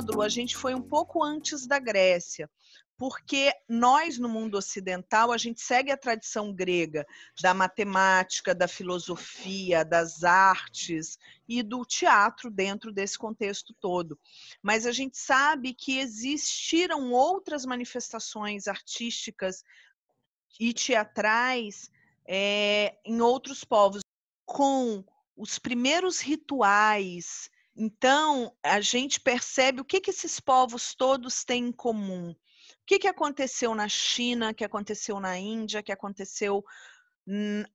módulo, a gente foi um pouco antes da Grécia, porque nós, no mundo ocidental, a gente segue a tradição grega da matemática, da filosofia, das artes e do teatro dentro desse contexto todo. Mas a gente sabe que existiram outras manifestações artísticas e teatrais em outros povos, com os primeiros rituais. Então, a gente percebe o que esses povos todos têm em comum. O que aconteceu na China, que aconteceu na Índia, que aconteceu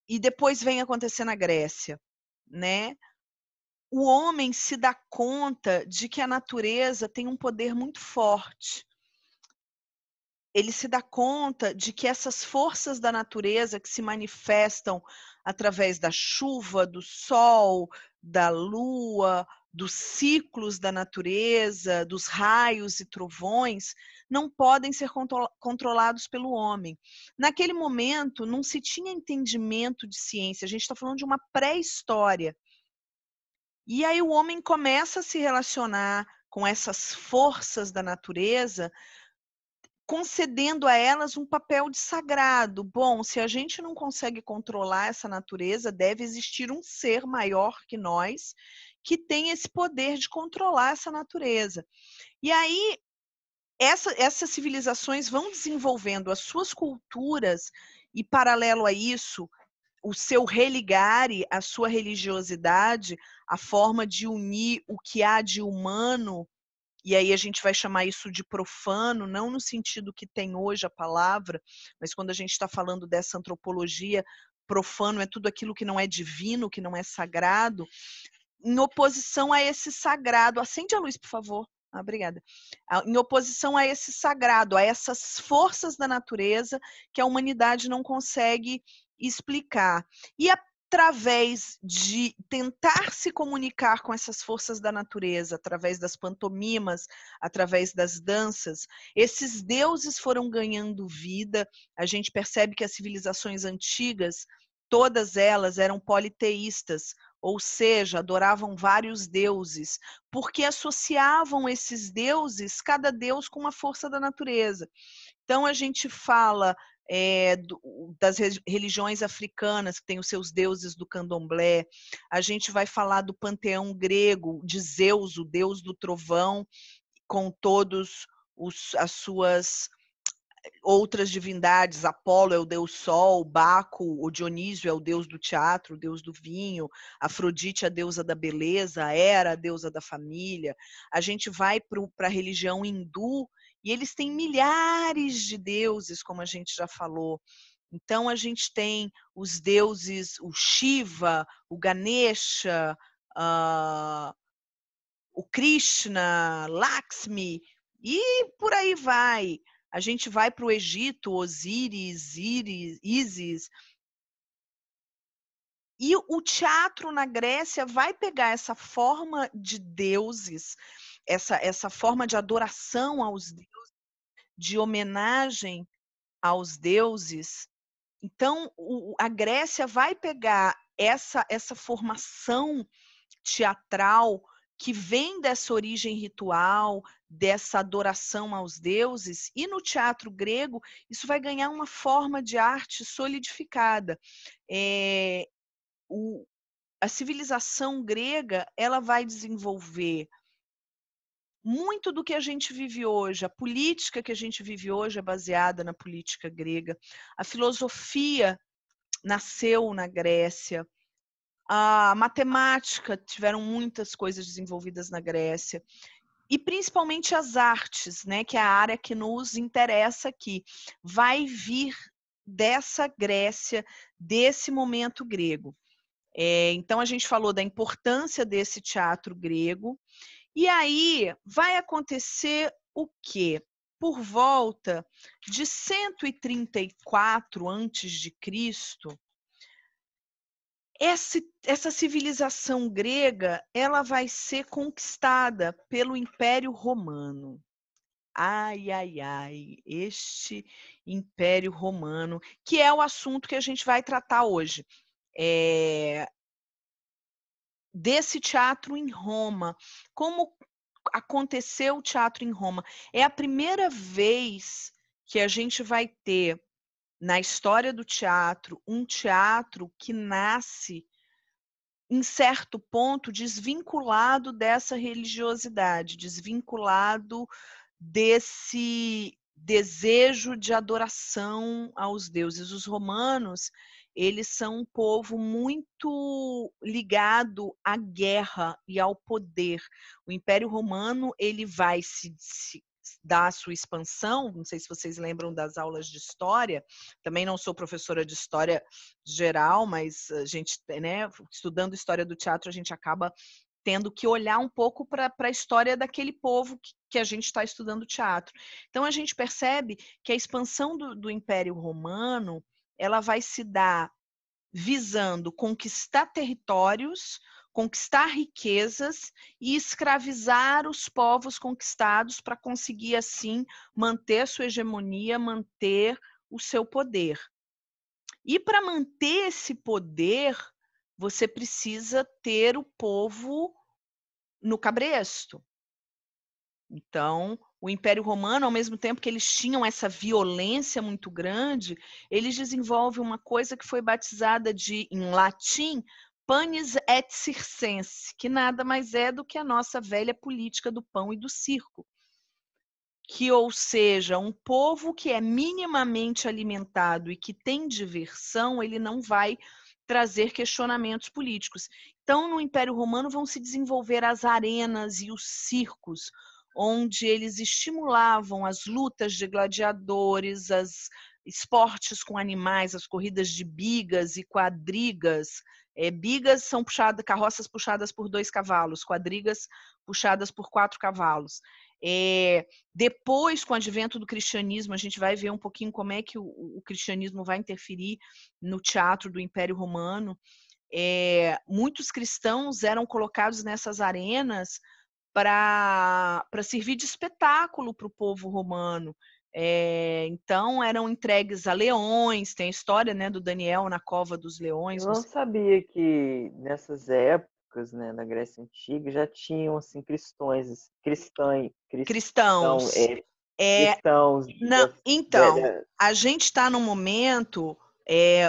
e depois vem acontecer na Grécia, né? O homem se dá conta de que a natureza tem um poder muito forte. Ele se dá conta de que essas forças da natureza que se manifestam através da chuva, do sol, da lua, dos ciclos da natureza, dos raios e trovões, não podem ser controlados pelo homem. Naquele momento, não se tinha entendimento de ciência, a gente está falando de uma pré-história. E aí o homem começa a se relacionar com essas forças da natureza, concedendo a elas um papel de sagrado. Bom, se a gente não consegue controlar essa natureza, deve existir um ser maior que nós que tem esse poder de controlar essa natureza. E aí, essas civilizações vão desenvolvendo as suas culturas e, paralelo a isso, o seu religare, a sua religiosidade, a forma de unir o que há de humano. E aí a gente vai chamar isso de profano, não no sentido que tem hoje a palavra, mas quando a gente está falando dessa antropologia, profano é tudo aquilo que não é divino, que não é sagrado, em oposição a esse sagrado. Acende a luz, por favor. Obrigada. Em oposição a esse sagrado, a essas forças da natureza que a humanidade não consegue explicar. E através de tentar se comunicar com essas forças da natureza, através das pantomimas, através das danças, esses deuses foram ganhando vida. A gente percebe que as civilizações antigas, todas elas eram politeístas, ou seja, adoravam vários deuses, porque associavam esses deuses, cada deus com uma força da natureza. Então, a gente fala das religiões africanas, que têm os seus deuses do candomblé, a gente vai falar do panteão grego, de Zeus, o deus do trovão, com todos as suas outras divindades. Apolo é o deus sol, Baco, o Dionísio é o deus do teatro, o deus do vinho, Afrodite é a deusa da beleza, Hera a deusa da família. A gente vai para a religião hindu e eles têm milhares de deuses, como a gente já falou. Então a gente tem os deuses, o Shiva, o Ganesha, o Krishna, Lakshmi, e por aí vai. A gente vai para o Egito, Osíris, Ísis. E o teatro na Grécia vai pegar essa forma de deuses, essa forma de adoração aos deuses, de homenagem aos deuses. Então, a Grécia vai pegar essa formação teatral que vem dessa origem ritual, dessa adoração aos deuses, e no teatro grego isso vai ganhar uma forma de arte solidificada. A civilização grega, ela vai desenvolver muito do que a gente vive hoje. A política que a gente vive hoje é baseada na política grega. A filosofia nasceu na Grécia. A matemática, tiveram muitas coisas desenvolvidas na Grécia. E principalmente as artes, né, que é a área que nos interessa aqui, vai vir dessa Grécia, desse momento grego. Então, a gente falou da importância desse teatro grego, e aí vai acontecer o quê? Por volta de 134 a.C., essa civilização grega, ela vai ser conquistada pelo Império Romano. Ai, ai, ai, este Império Romano, que é o assunto que a gente vai tratar hoje. Desse teatro em Roma, como aconteceu o teatro em Roma? É a primeira vez que a gente vai ter, na história do teatro, um teatro que nasce, em certo ponto, desvinculado dessa religiosidade, desvinculado desse desejo de adoração aos deuses. Os romanos, eles são um povo muito ligado à guerra e ao poder. O Império Romano, ele vai se dar a sua expansão, não sei se vocês lembram das aulas de história, também não sou professora de história geral, mas a gente, né, estudando história do teatro, a gente acaba tendo que olhar um pouco para a história daquele povo que a gente está estudando teatro. Então, a gente percebe que a expansão do Império Romano, ela vai se dar visando conquistar territórios, conquistar riquezas e escravizar os povos conquistados para conseguir, assim, manter a sua hegemonia, manter o seu poder. E para manter esse poder, você precisa ter o povo no cabresto. Então, o Império Romano, ao mesmo tempo que eles tinham essa violência muito grande, eles desenvolvem uma coisa que foi batizada de, em latim, panis et circense, que nada mais é do que a nossa velha política do pão e do circo. Que, ou seja, um povo que é minimamente alimentado e que tem diversão, ele não vai trazer questionamentos políticos. Então, no Império Romano vão se desenvolver as arenas e os circos, onde eles estimulavam as lutas de gladiadores, os esportes com animais, as corridas de bigas e quadrigas. Bigas são carroças puxadas por 2 cavalos, quadrigas puxadas por 4 cavalos. Depois, com o advento do cristianismo, a gente vai ver um pouquinho como é que o cristianismo vai interferir no teatro do Império Romano. Muitos cristãos eram colocados nessas arenas para servir de espetáculo para o povo romano. Então, eram entregues a leões, tem a história, né, do Daniel na cova dos leões. Eu não sabia que nessas épocas, né, na Grécia Antiga, já tinham assim cristãos. Então, a gente está num momento,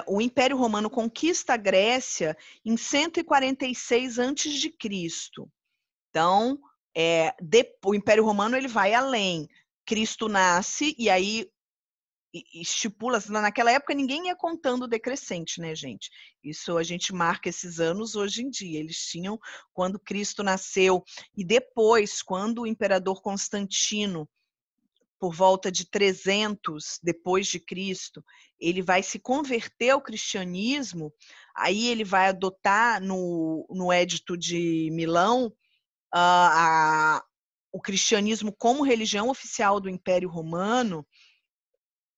o Império Romano conquista a Grécia em 146 a.C. Então, o Império Romano ele vai além. Cristo nasce e aí estipula, naquela época ninguém ia contando decrescente, né, gente? Isso a gente marca esses anos hoje em dia. Eles tinham quando Cristo nasceu e depois, quando o imperador Constantino, por volta de 300 depois de Cristo, ele vai se converter ao cristianismo, aí ele vai adotar no Edito de Milão o cristianismo como religião oficial do Império Romano,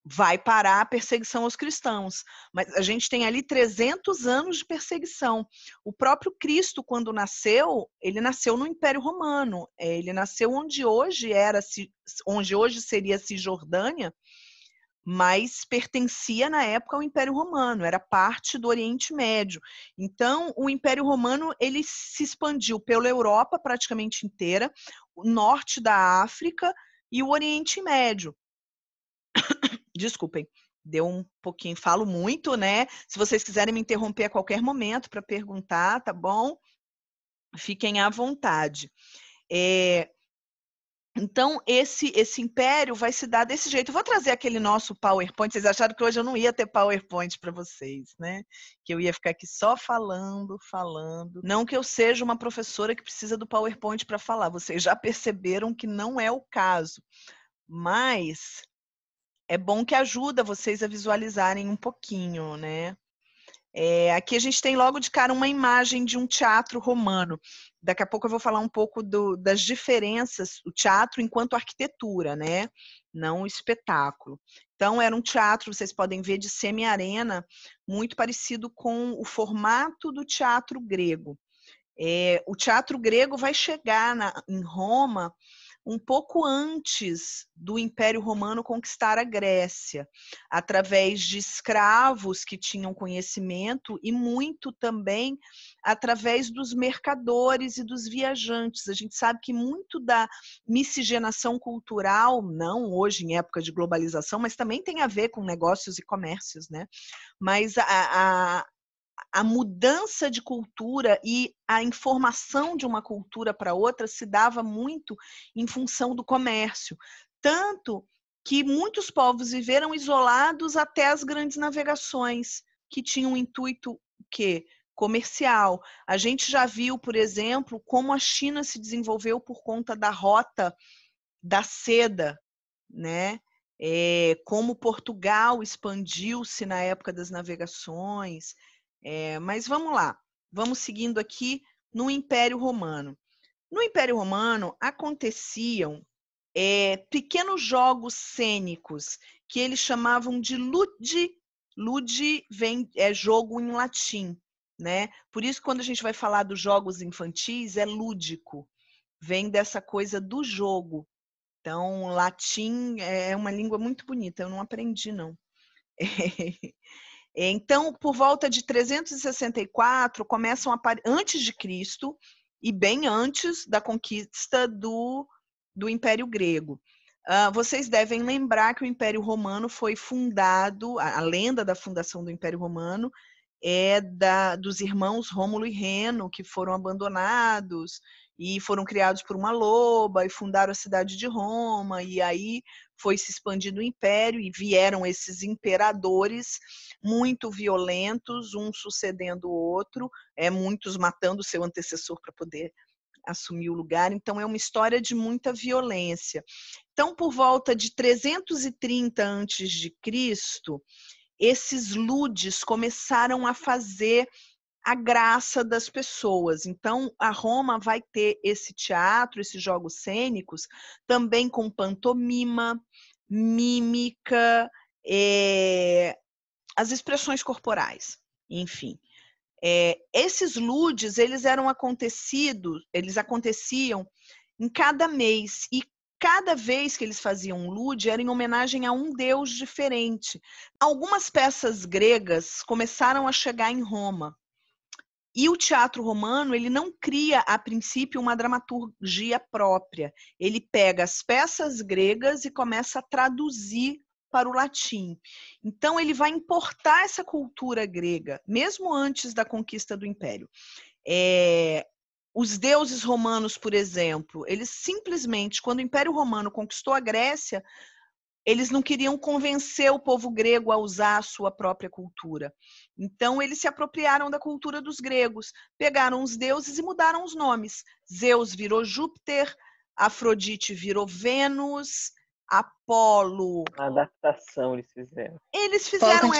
vai parar a perseguição aos cristãos. Mas a gente tem ali 300 anos de perseguição. O próprio Cristo, quando nasceu, ele nasceu no Império Romano. Ele nasceu onde hoje seria a Cisjordânia, mas pertencia na época ao Império Romano, era parte do Oriente Médio. Então, o Império Romano ele se expandiu pela Europa praticamente inteira, o norte da África e o Oriente Médio. Desculpem, deu um pouquinho, falo muito, né? Se vocês quiserem me interromper a qualquer momento para perguntar, tá bom? Fiquem à vontade. Então, esse império vai se dar desse jeito. Eu vou trazer aquele nosso PowerPoint. Vocês acharam que hoje eu não ia ter PowerPoint para vocês, né? Que eu ia ficar aqui só falando. Não que eu seja uma professora que precisa do PowerPoint para falar. Vocês já perceberam que não é o caso. Mas é bom que ajuda vocês a visualizarem um pouquinho, né? Aqui a gente tem logo de cara uma imagem de um teatro romano. Daqui a pouco eu vou falar um pouco das diferenças, o teatro enquanto arquitetura, né? Não o espetáculo. Então, era um teatro, vocês podem ver, de semi-arena, muito parecido com o formato do teatro grego. O teatro grego vai chegar em Roma um pouco antes do Império Romano conquistar a Grécia, através de escravos que tinham conhecimento e muito também através dos mercadores e dos viajantes. A gente sabe que muito da miscigenação cultural, não hoje em época de globalização, mas também tem a ver com negócios e comércios, né? Mas a mudança de cultura e a informação de uma cultura para outra se dava muito em função do comércio. Tanto que muitos povos viveram isolados até as grandes navegações, que tinham um intuito que comercial. A gente já viu, por exemplo, como a China se desenvolveu por conta da rota da seda, né? Como Portugal expandiu-se na época das navegações. Mas vamos lá, vamos seguindo aqui no Império Romano. No Império Romano aconteciam pequenos jogos cênicos que eles chamavam de ludi. Ludi é jogo em latim, né? Por isso, quando a gente vai falar dos jogos infantis, é lúdico. Vem dessa coisa do jogo. Então, latim é uma língua muito bonita, eu não aprendi, não. Então, por volta de 364, começam a antes de Cristo e bem antes da conquista do Império Grego. Vocês devem lembrar que o Império Romano foi fundado, a lenda da fundação do Império Romano é dos irmãos Rômulo e Reno, que foram abandonados e foram criados por uma loba e fundaram a cidade de Roma, e aí foi se expandindo o império e vieram esses imperadores muito violentos, um sucedendo o outro, muitos matando o seu antecessor para poder assumir o lugar. Então, é uma história de muita violência. Então, por volta de 330 a.C., esses ludes começaram a fazer a graça das pessoas. Então, a Roma vai ter esse teatro, esses jogos cênicos, também com pantomima, mímica, as expressões corporais, enfim. Esses ludes, eles aconteciam em cada mês, e cada vez que eles faziam um lude era em homenagem a um deus diferente. Algumas peças gregas começaram a chegar em Roma. E o teatro romano, ele não cria, a princípio, uma dramaturgia própria. Ele pega as peças gregas e começa a traduzir para o latim. Então, ele vai importar essa cultura grega, mesmo antes da conquista do Império. Os deuses romanos, por exemplo, eles simplesmente, quando o Império Romano conquistou a Grécia, eles não queriam convencer o povo grego a usar a sua própria cultura. Então, eles se apropriaram da cultura dos gregos, pegaram os deuses e mudaram os nomes. Zeus virou Júpiter, Afrodite virou Vênus, Apolo... A adaptação eles fizeram. Eles fizeram...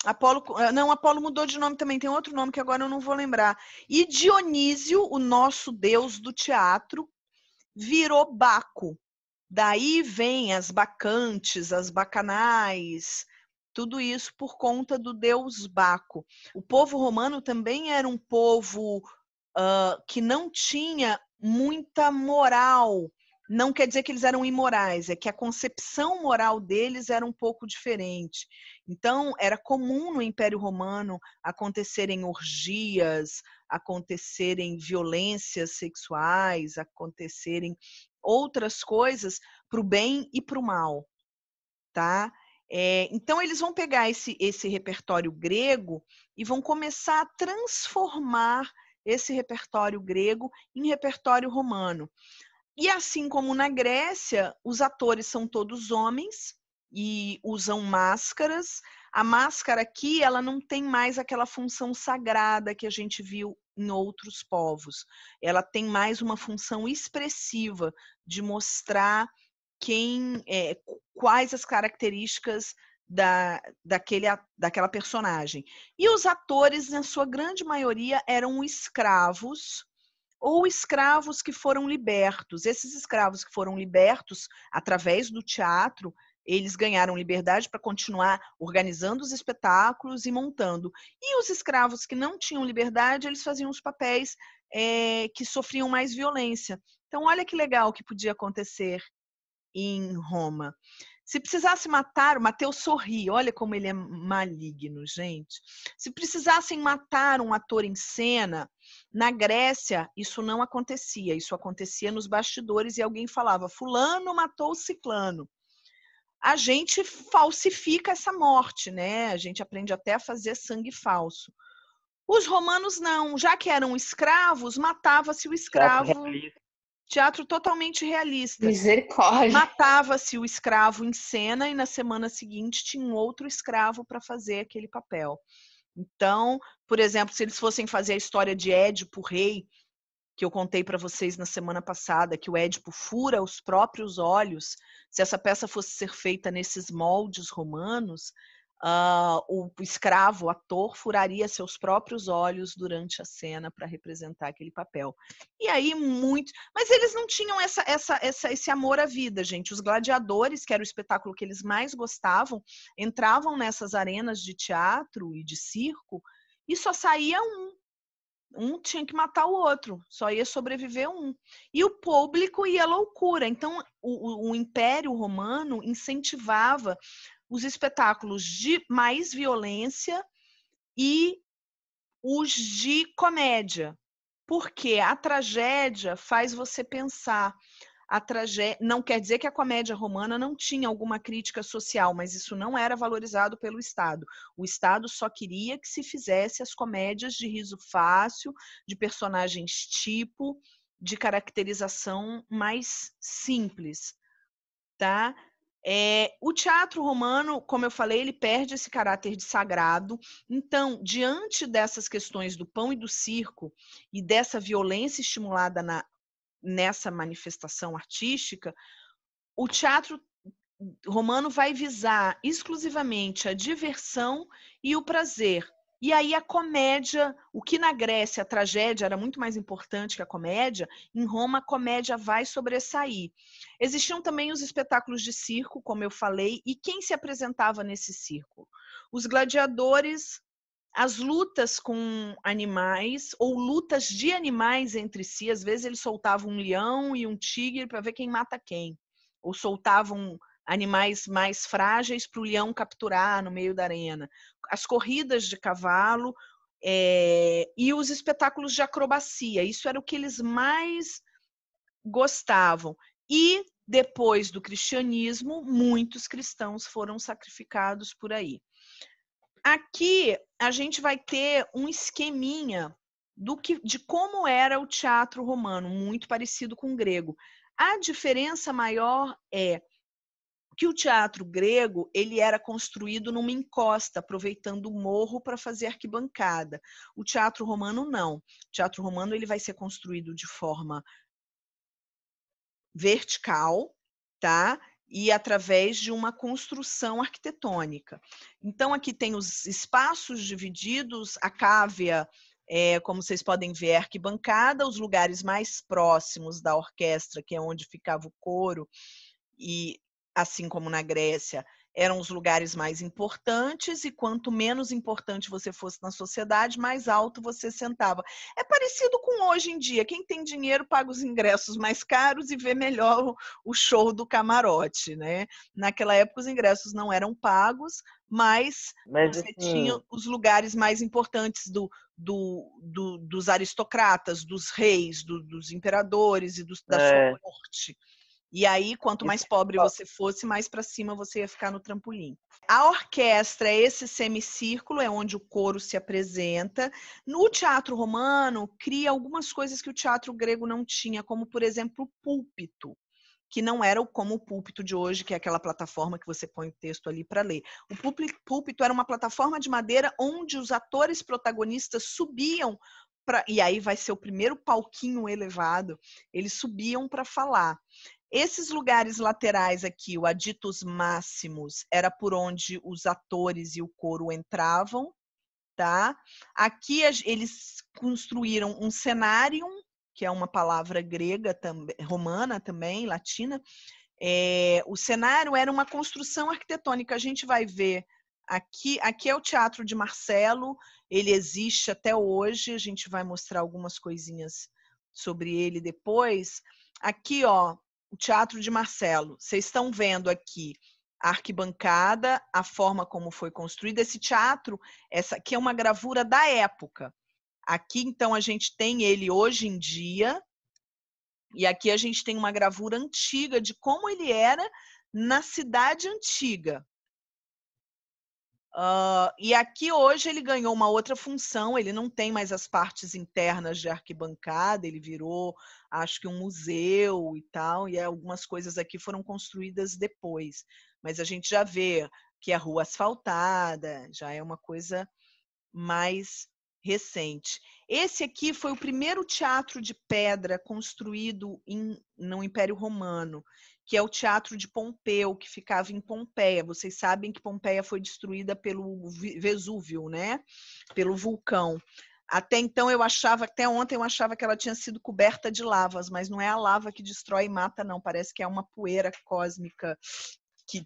Apolo. Apolo mudou de nome também, tem outro nome que agora eu não vou lembrar. E Dionísio, o nosso deus do teatro, virou Baco. Daí vem as bacantes, as bacanais, tudo isso por conta do deus Baco. O povo romano também era um povo que não tinha muita moral. Não quer dizer que eles eram imorais, é que a concepção moral deles era um pouco diferente. Então, era comum no Império Romano acontecerem orgias, acontecerem violências sexuais, acontecerem outras coisas para o bem e para o mal, tá? Então, eles vão pegar esse repertório grego e vão começar a transformar esse repertório grego em repertório romano. E assim como na Grécia, os atores são todos homens e usam máscaras. A máscara aqui, ela não tem mais aquela função sagrada que a gente viu em outros povos. Ela tem mais uma função expressiva de mostrar quais as características daquela personagem. E os atores, na sua grande maioria, eram escravos ou escravos que foram libertos. Esses escravos que foram libertos através do teatro, eles ganharam liberdade para continuar organizando os espetáculos e montando. E os escravos que não tinham liberdade, eles faziam os papéis que sofriam mais violência. Então, olha que legal que podia acontecer em Roma. Se precisasse matar, o Mateus sorri, olha como ele é maligno, gente. Se precisassem matar um ator em cena, na Grécia isso não acontecia, isso acontecia nos bastidores e alguém falava, fulano matou o ciclano. A gente falsifica essa morte, né? A gente aprende até a fazer sangue falso. Os romanos não, já que eram escravos, matava-se o escravo. Teatro totalmente realista. Misericórdia. Matava-se o escravo em cena e na semana seguinte tinha um outro escravo para fazer aquele papel. Então, por exemplo, se eles fossem fazer a história de Édipo Rei, que eu contei para vocês na semana passada, que o Édipo fura os próprios olhos, se essa peça fosse ser feita nesses moldes romanos, o escravo, o ator, furaria seus próprios olhos durante a cena para representar aquele papel. E aí, muito... Mas eles não tinham esse amor à vida, gente. Os gladiadores, que era o espetáculo que eles mais gostavam, entravam nessas arenas de teatro e de circo e só saía um. Um tinha que matar o outro, só ia sobreviver um. E o público ia à loucura. Então, o Império Romano incentivava os espetáculos de mais violência e os de comédia. Porque a tragédia faz você pensar. A tragédia não quer dizer que a comédia romana não tinha alguma crítica social, mas isso não era valorizado pelo Estado. O Estado só queria que se fizesse as comédias de riso fácil, de personagens tipo, de caracterização mais simples, tá? O teatro romano, como eu falei, ele perde esse caráter de sagrado. Então, diante dessas questões do pão e do circo e dessa violência estimulada nessa manifestação artística, o teatro romano vai visar exclusivamente a diversão e o prazer. E aí a comédia, o que na Grécia a tragédia era muito mais importante que a comédia, em Roma a comédia vai sobressair. Existiam também os espetáculos de circo, como eu falei, e quem se apresentava nesse circo? Os gladiadores, as lutas com animais, ou lutas de animais entre si, às vezes eles soltavam um leão e um tigre para ver quem mata quem, ou soltavam animais mais frágeis para o leão capturar no meio da arena. As corridas de cavalo e os espetáculos de acrobacia, isso era o que eles mais gostavam. E depois do cristianismo, muitos cristãos foram sacrificados por aí. Aqui a gente vai ter um esqueminha de como era o teatro romano, muito parecido com o grego. A diferença maior é que o teatro grego ele era construído numa encosta, aproveitando o morro para fazer arquibancada. O teatro romano não. O teatro romano ele vai ser construído de forma vertical, tá? E através de uma construção arquitetônica. Então, aqui tem os espaços divididos, a cávea, como vocês podem ver, é arquibancada, os lugares mais próximos da orquestra, que é onde ficava o coro, e assim como na Grécia, eram os lugares mais importantes, e quanto menos importante você fosse na sociedade, mais alto você sentava. É parecido com hoje em dia, quem tem dinheiro paga os ingressos mais caros e vê melhor o show do camarote, né? Naquela época os ingressos não eram pagos, mas você assim, tinha os lugares mais importantes dos aristocratas, dos reis, dos imperadores e da sua corte. E aí, quanto mais pobre você fosse, mais para cima você ia ficar no trampolim. A orquestra, esse semicírculo, é onde o coro se apresenta. No teatro romano, cria algumas coisas que o teatro grego não tinha, como, por exemplo, o púlpito, que não era como o púlpito de hoje, que é aquela plataforma que você põe o texto ali para ler. O púlpito era uma plataforma de madeira onde os atores protagonistas subiam, e aí vai ser o primeiro palquinho elevado, eles subiam para falar. Esses lugares laterais aqui, o aditus maximus, era por onde os atores e o coro entravam, tá? Aqui eles construíram um cenarium, que é uma palavra grega, romana também, latina. O cenário era uma construção arquitetônica. A gente vai ver aqui é o Teatro de Marcelo, ele existe até hoje, a gente vai mostrar algumas coisinhas sobre ele depois. Aqui, ó, o Teatro de Marcelo. Vocês estão vendo aqui a arquibancada, a forma como foi construída. Esse teatro, essa aqui é uma gravura da época. Aqui, então, a gente tem ele hoje em dia, e aqui a gente tem uma gravura antiga de como ele era na cidade antiga. E aqui hoje ele ganhou uma outra função, ele não tem mais as partes internas de arquibancada, ele virou, acho que um museu e tal, e algumas coisas aqui foram construídas depois. Mas a gente já vê que é rua asfaltada, já é uma coisa mais recente. Esse aqui foi o primeiro teatro de pedra construído no Império Romano, que é o Teatro de Pompeu, que ficava em Pompeia. Vocês sabem que Pompeia foi destruída pelo Vesúvio, né? Pelo vulcão. Até então até ontem eu achava que ela tinha sido coberta de lavas, mas não é a lava que destrói e mata, não. Parece que é uma poeira cósmica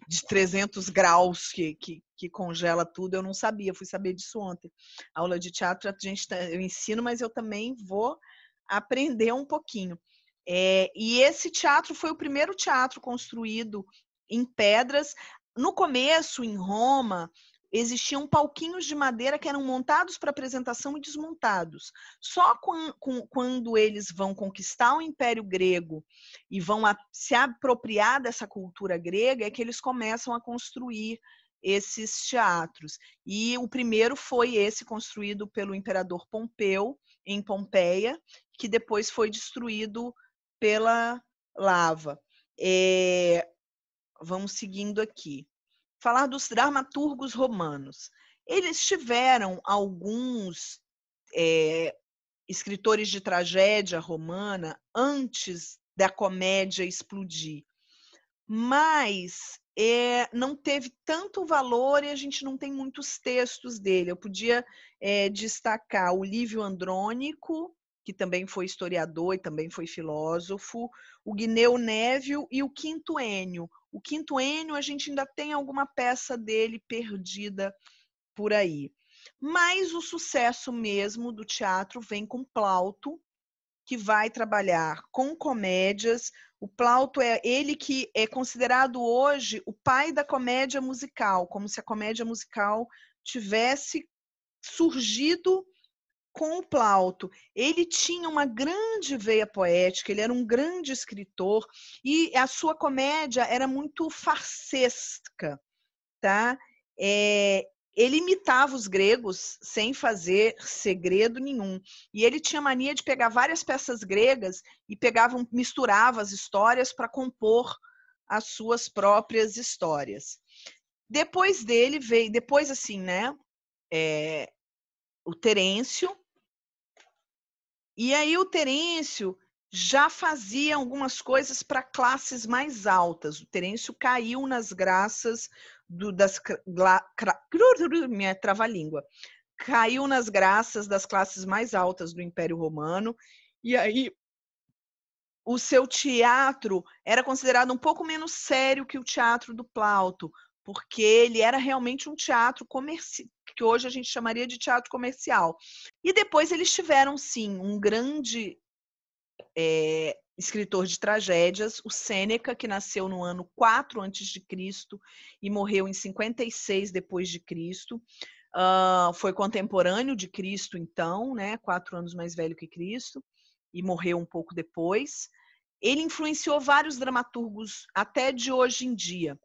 de 300 graus que congela tudo. Eu não sabia, fui saber disso ontem. A aula de teatro eu ensino, mas eu também vou aprender um pouquinho. E esse teatro foi o primeiro teatro construído em pedras. No começo, em Roma, existiam palquinhos de madeira que eram montados para apresentação e desmontados. Só quando eles vão conquistar o Império Grego e vão se apropriar dessa cultura grega é que eles começam a construir esses teatros. E o primeiro foi esse construído pelo imperador Pompeu, em Pompeia, que depois foi destruído pela lava. Vamos seguindo aqui. Falar dos dramaturgos romanos. Eles tiveram alguns escritores de tragédia romana antes da comédia explodir, mas não teve tanto valor e a gente não tem muitos textos dele. Eu podia destacar o Lívio Andrônico, que também foi historiador e também foi filósofo, o Gneu Névio e o Quinto Ênio. O Quinto Ênio, a gente ainda tem alguma peça dele perdida por aí. Mas o sucesso mesmo do teatro vem com Plauto, que vai trabalhar com comédias. O Plauto é ele que é considerado hoje o pai da comédia musical, como se a comédia musical tivesse surgido com o Plauto. Ele tinha uma grande veia poética, ele era um grande escritor e a sua comédia era muito farsesca, tá? Ele imitava os gregos sem fazer segredo nenhum. E ele tinha mania de pegar várias peças gregas e misturava as histórias para compor as suas próprias histórias. Depois dele veio, assim, né? O Terêncio. E aí o Terêncio já fazia algumas coisas para classes mais altas. O Terêncio caiu nas graças minha trava-língua. Caiu nas graças das classes mais altas do Império Romano. E aí o seu teatro era considerado um pouco menos sério que o teatro do Plauto, porque ele era realmente um teatro comercial, que hoje a gente chamaria de teatro comercial. E depois eles tiveram, sim, um grande escritor de tragédias, o Sêneca, que nasceu no ano 4 a.C. e morreu em 56 depois de Cristo. Foi contemporâneo de Cristo, então, né? 4 anos mais velho que Cristo, e morreu um pouco depois. Ele influenciou vários dramaturgos até de hoje em dia.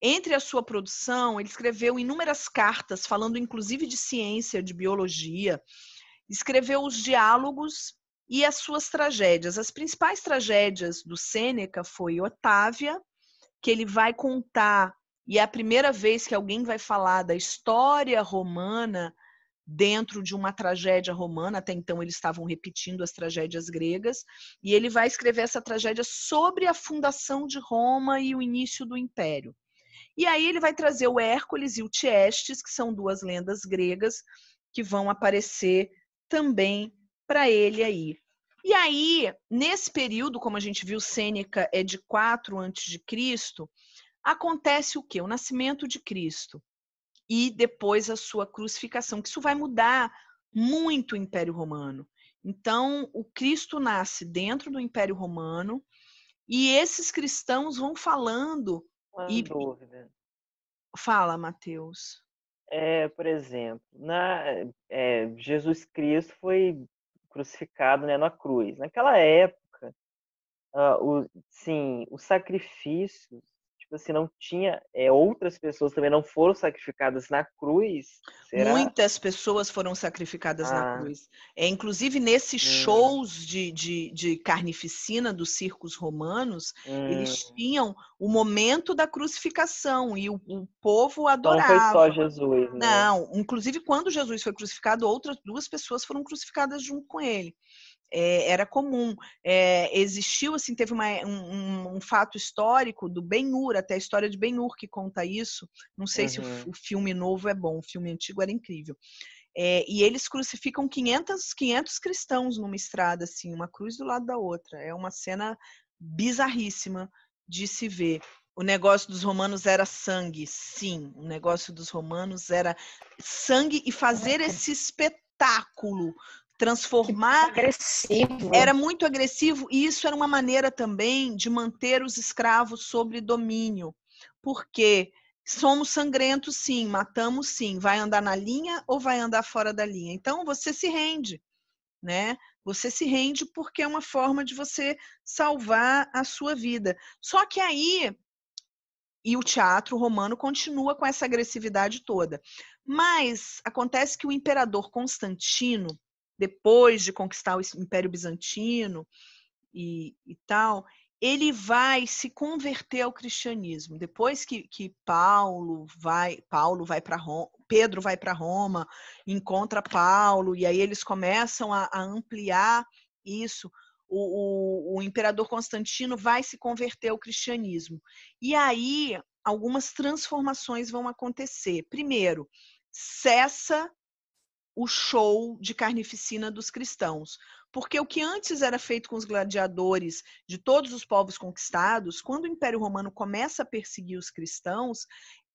Entre a sua produção, ele escreveu inúmeras cartas, falando inclusive de ciência, de biologia, escreveu os diálogos e as suas tragédias. As principais tragédias do Sêneca foi Otávia, que ele vai contar, e é a primeira vez que alguém vai falar da história romana dentro de uma tragédia romana. Até então eles estavam repetindo as tragédias gregas, e ele vai escrever essa tragédia sobre a fundação de Roma e o início do Império. E aí ele vai trazer o Hércules e o Tiestes, que são duas lendas gregas, que vão aparecer também para ele aí. E aí, nesse período, como a gente viu, Sêneca é de 4 a.C., acontece o quê? O nascimento de Cristo e depois a sua crucificação, que isso vai mudar muito o Império Romano. Então, o Cristo nasce dentro do Império Romano E esses cristãos vão falando Uma dúvida. Fala, Mateus. Por exemplo, Jesus Cristo foi crucificado, né, na cruz. Naquela época, os sacrifícios, tipo assim, não tinha, outras pessoas também não foram sacrificadas na cruz, será? Muitas pessoas foram sacrificadas na cruz. Inclusive, nesses shows de carnificina dos circos romanos, eles tinham o momento da crucificação e o povo adorava. Então não foi só Jesus, né? Não, inclusive quando Jesus foi crucificado, outras 2 pessoas foram crucificadas junto com ele. Era comum. Existiu, assim, teve um fato histórico do Ben-Hur, até a história de Ben-Hur que conta isso. Não sei se o filme novo é bom, o filme antigo era incrível. E eles crucificam 500 cristãos numa estrada, assim, uma cruz do lado da outra. É uma cena bizarríssima de se ver. O negócio dos romanos era sangue, sim. O negócio dos romanos era sangue e fazer esse espetáculo, transformar. Agressivo. Era muito agressivo e isso era uma maneira também de manter os escravos sob domínio. Porque somos sangrentos, sim, matamos, sim. Vai andar na linha ou vai andar fora da linha? Então você se rende, né? Você se rende porque é uma forma de você salvar a sua vida. Só que aí e o teatro romano continua com essa agressividade toda. Mas acontece que o imperador Constantino, depois de conquistar o Império Bizantino e tal, ele vai se converter ao cristianismo. Depois que Paulo vai para Roma, Pedro vai para Roma, encontra Paulo, e aí eles começam a ampliar isso. O imperador Constantino vai se converter ao cristianismo. E aí algumas transformações vão acontecer. Primeiro, cessa o show de carnificina dos cristãos. Porque o que antes era feito com os gladiadores de todos os povos conquistados, quando o Império Romano começa a perseguir os cristãos,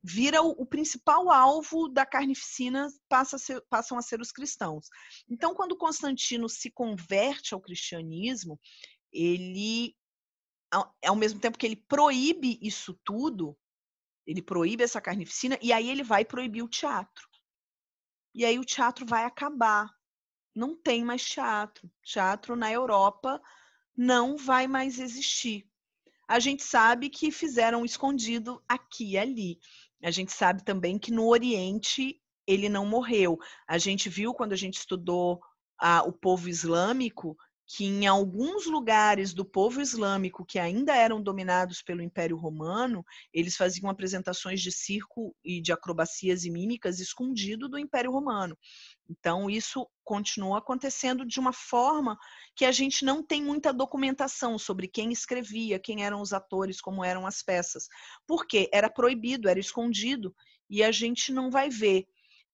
vira o principal alvo da carnificina, passam a ser os cristãos. Então, quando Constantino se converte ao cristianismo, ele, ao mesmo tempo que ele proíbe isso tudo, ele proíbe essa carnificina, e aí ele vai proibir o teatro. E aí o teatro vai acabar. Não tem mais teatro. Teatro na Europa não vai mais existir. A gente sabe que fizeram escondido aqui e ali. A gente sabe também que no Oriente ele não morreu. A gente viu quando a gente estudou o povo islâmico que em alguns lugares do povo islâmico que ainda eram dominados pelo Império Romano, eles faziam apresentações de circo e de acrobacias e mímicas escondido do Império Romano. Então, isso continua acontecendo de uma forma que a gente não tem muita documentação sobre quem escrevia, quem eram os atores, como eram as peças. Porque era proibido, era escondido, e a gente não vai ver.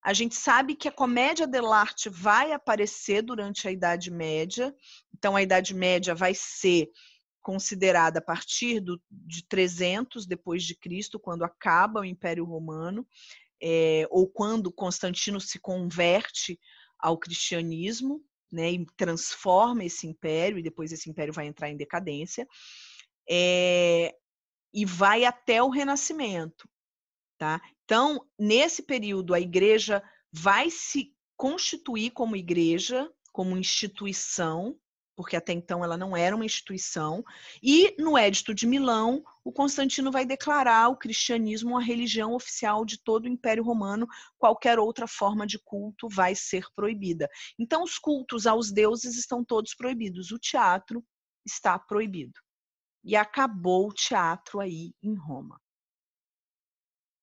A gente sabe que a comédia dell'arte vai aparecer durante a Idade Média, então a Idade Média vai ser considerada a partir de 300 depois de Cristo, quando acaba o Império Romano, ou quando Constantino se converte ao cristianismo, né, e transforma esse império, e depois esse império vai entrar em decadência, e vai até o Renascimento. Tá? Então, nesse período, a igreja vai se constituir como igreja, como instituição, porque até então ela não era uma instituição, e no Edito de Milão, o Constantino vai declarar o cristianismo uma religião oficial de todo o Império Romano, qualquer outra forma de culto vai ser proibida. Então, os cultos aos deuses estão todos proibidos, o teatro está proibido. E acabou o teatro aí em Roma.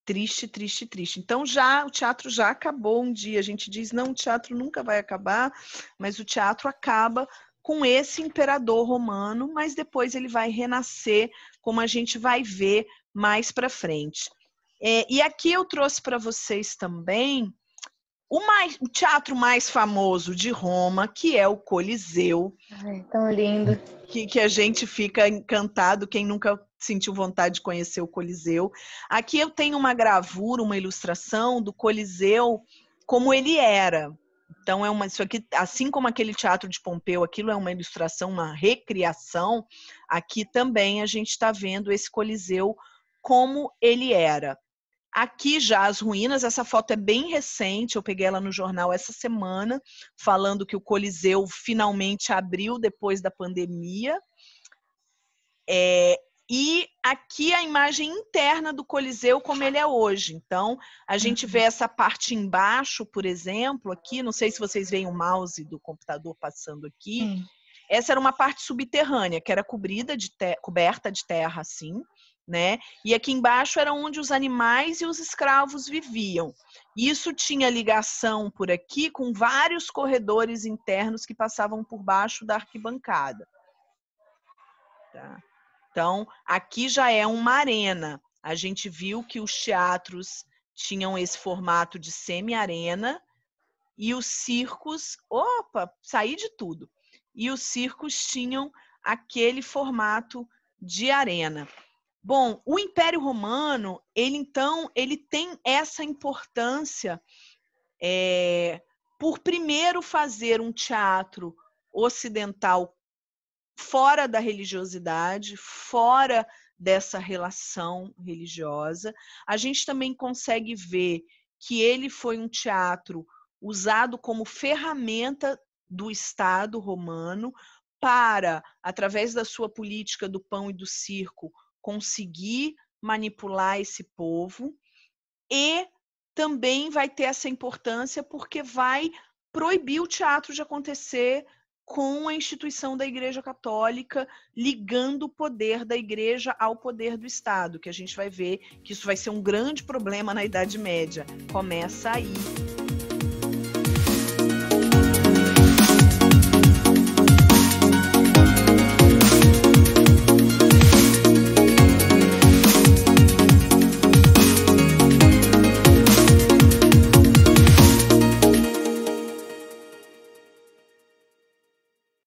Triste, triste, triste. Então, o teatro já acabou um dia. A gente diz, não, o teatro nunca vai acabar, mas o teatro acaba com esse imperador romano, mas depois ele vai renascer, como a gente vai ver mais para frente. E aqui eu trouxe para vocês também o teatro mais famoso de Roma, que é o Coliseu. Ai, tão lindo. Que a gente fica encantado, quem nunca sentiu vontade de conhecer o Coliseu. Aqui eu tenho uma gravura, uma ilustração do Coliseu como ele era, Então, isso aqui, assim como aquele Teatro de Pompeu, aquilo é uma ilustração, uma recriação, aqui também a gente está vendo esse Coliseu como ele era. Aqui já as ruínas, essa foto é bem recente, eu peguei ela no jornal essa semana, falando que o Coliseu finalmente abriu depois da pandemia. E aqui a imagem interna do Coliseu como ele é hoje. Então, a gente vê essa parte embaixo, por exemplo, aqui, não sei se vocês veem o mouse do computador passando aqui. Essa era uma parte subterrânea, que era coberta de terra, assim, né? E aqui embaixo era onde os animais e os escravos viviam. Isso tinha ligação por aqui com vários corredores internos que passavam por baixo da arquibancada. Tá? Então, aqui já é uma arena. A gente viu que os teatros tinham esse formato de semi-arena e os circos, saí de tudo. E os circos tinham aquele formato de arena. Bom, o Império Romano, ele tem essa importância por primeiro fazer um teatro ocidental fora da religiosidade, fora dessa relação religiosa. A gente também consegue ver que ele foi um teatro usado como ferramenta do Estado romano para, através da sua política do pão e do circo, conseguir manipular esse povo, e também vai ter essa importância porque vai proibir o teatro de acontecer com a instituição da Igreja Católica, ligando o poder da Igreja ao poder do Estado, que a gente vai ver que isso vai ser um grande problema na Idade Média. Começa aí.